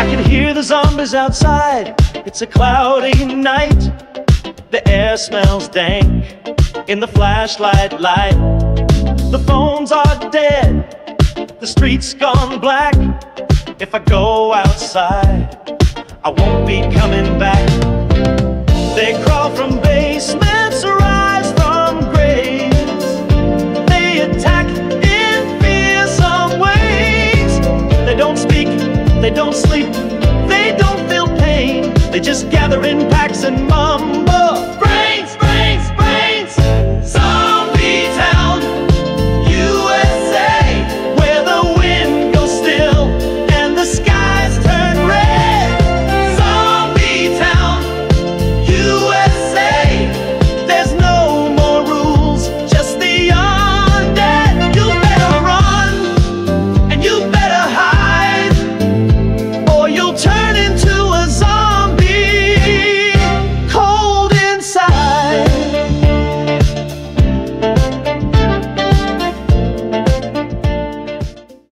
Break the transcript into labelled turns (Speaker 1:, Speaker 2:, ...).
Speaker 1: I can hear the zombies outside. It's a cloudy night. The air smells dank in the flashlight light. The phones are dead, the street's gone black. If I go outside, I won't be coming back. They crawl from basements, rise from graves. They attack in fearsome ways. They don't speak, they don't sleep, they don't feel pain. They just gather in packs and mumble.